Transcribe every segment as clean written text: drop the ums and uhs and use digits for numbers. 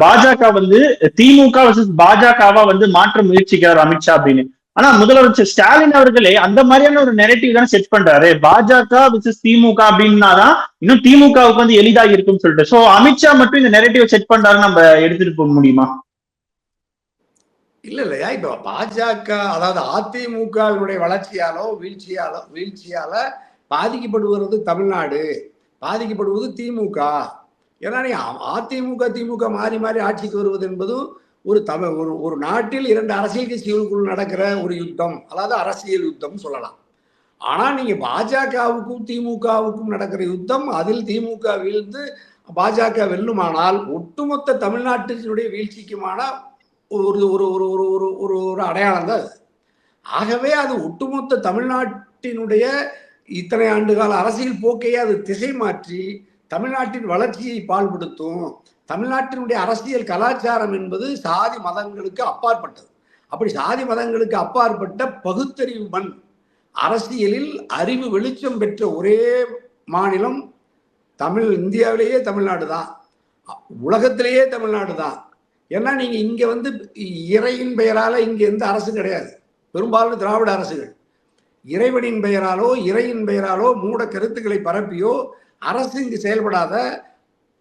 பாஜக வந்து திமுக வர்சஸ் பாஜகவா வந்து மாற்ற முயற்சிக்கிறார் அமித்ஷா அப்படின்னு. ஆனா முதலமைச்சர் ஸ்டாலின் அவர்களே அந்த மாதிரியான ஒரு நெரேட்டிவ் தான் செட் பண்றாரு. பாஜக வர்சஸ் திமுக அப்படின்னாதான் இன்னும் திமுகவுக்கு வந்து எளிதாக இருக்கும்னு சொல்லிட்டு. சோ அமித்ஷா மட்டும் இந்த நெரேட்டிவ் செட் பண்றாருன்னு நம்ம எடுத்துட்டு போக முடியுமா? இல்லையா, இப்ப பாஜக அதாவது அதிமுகவினுடைய வளர்ச்சியாலோ வீழ்ச்சியால பாதிக்கப்படுவது தமிழ்நாடு, பாதிக்கப்படுவது திமுக. ஏன்னா நீ அதிமுக திமுக மாறி மாறி ஆட்சிக்கு வருவது என்பது ஒரு ஒரு நாட்டில் இரண்டு அரசியல் கட்சிகளுக்குள் நடக்கிற ஒரு யுத்தம், அதாவது அரசியல் யுத்தம் சொல்லலாம். ஆனா நீங்க பாஜகவுக்கும் திமுகவுக்கும் நடக்கிற யுத்தம், அதில் திமுக வீழ்ந்து பாஜக வெல்லுமானால் ஒட்டுமொத்த தமிழ்நாட்டினுடைய வீழ்ச்சிக்குமான ஒரு ஒரு ஒரு ஒரு ஒரு ஒரு ஒரு அடையாளம் தான் அது. ஆகவே அது ஒட்டுமொத்த தமிழ்நாட்டினுடைய இத்தனை ஆண்டுகால அரசியல் போக்கையே அது திசை மாற்றி தமிழ்நாட்டின் வளர்ச்சியை பால்படுத்தும். தமிழ்நாட்டினுடைய அரசியல் கலாச்சாரம் என்பது சாதி மதங்களுக்கு அப்பாற்பட்டது. அப்படி சாதி மதங்களுக்கு அப்பாற்பட்ட பகுத்தறிவு மண், அரசியலில் அறிவு வெளிச்சம் பெற்ற ஒரே மாநிலம் இந்தியாவிலேயே தமிழ்நாடு தான், உலகத்திலேயே தமிழ்நாடு தான். ஏன்னா நீங்க இங்க வந்து இறையின் பெயரால இங்க எந்த அரசு கிடையாது. பெரும்பாலும் திராவிட அரசுகள் இறைவனின் பெயராலோ இறையின் பெயராலோ மூட கருத்துக்களை பரப்பியோ அரசு இங்கு செயல்படாத,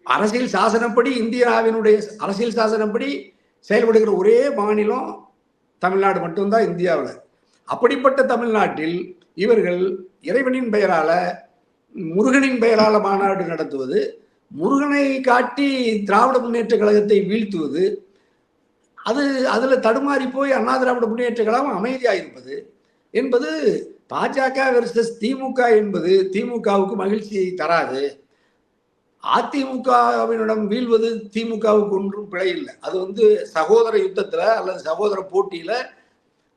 அரசியல் சாசனப்படி இந்தியாவினுடைய அரசியல் சாசனப்படி செயல்படுகிற ஒரே மாநிலம் தமிழ்நாடு மட்டும்தான் இந்தியாவில். அப்படிப்பட்ட தமிழ்நாட்டில் இவர்கள் இறைவனின் பெயரால முருகனின் பெயரால மாநாடு நடத்துவது, முருகனை காட்டி திராவிட முன்னேற்ற கழகத்தை வீழ்த்துவது, அதுல தடுமாறி போய் அண்ணா திராவிட முன்னேற்ற கழகம் அமைதியாயிருப்பது என்பது பாஜக வெர்சஸ் திமுக என்பது திமுகவுக்கு மகிழ்ச்சியை தராது. அதிமுகவினிடம் வீழ்வது திமுகவுக்கு ஒன்றும் பிழை இல்லை. அது வந்து சகோதர யுத்தத்துல அல்லது சகோதர போட்டியில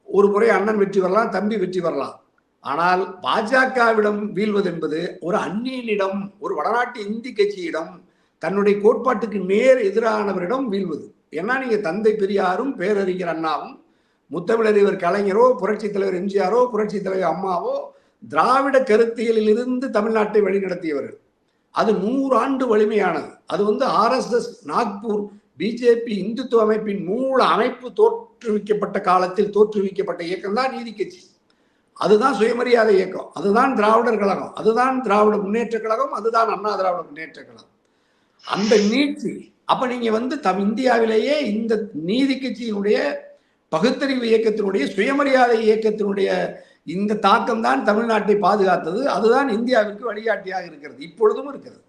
ஒரு முறை அண்ணன் வெற்றி வரலாம், தம்பி வெற்றி வரலாம். ஆனால் பாஜகவிடம் வீழ்வது என்பது ஒரு அந்நியனிடம், ஒரு வடநாட்டு இந்தி கட்சியிடம், தன்னுடைய கோட்பாட்டுக்கு நேர் எதிரானவரிடம் வீழ்வது. ஏன்னா நீங்க தந்தை பெரியாரும் பேரறிஞர் அண்ணாவும், முத்தமிழறிவர் கலைஞரோ, புரட்சி தலைவர் எம்ஜிஆரோ, புரட்சி தலைவர் அம்மாவோ திராவிட கருத்தியலில் இருந்து தமிழ்நாட்டை வழிநடத்தியவர்கள். அது 100 ஆண்டு வலிமையானது. அது வந்து RSS நாக்பூர் பிஜேபி இந்துத்துவ அமைப்பின் மூல அமைப்பு தோற்றுவிக்கப்பட்ட காலத்தில் தோற்றுவிக்கப்பட்ட இயக்கம் தான் நீதி கட்சி. அதுதான் சுயமரியாதை இயக்கம், அதுதான் திராவிடர் கழகம், அதுதான் திராவிட முன்னேற்ற கழகம், அதுதான் அண்ணா திராவிட முன்னேற்ற கழகம். அந்த நீட்சி அப்ப நீங்க வந்து இந்தியாவிலேயே இந்த நீதி கட்சியினுடைய பகுத்தறிவு இயக்கத்தினுடைய சுயமரியாதை இயக்கத்தினுடைய இந்த தாக்கம் தான் தமிழ்நாட்டை பாதுகாத்தது. அதுதான் இந்தியாவிற்கு வழிகாட்டியாக இருக்கிறது, இப்பொழுதும் இருக்கிறது.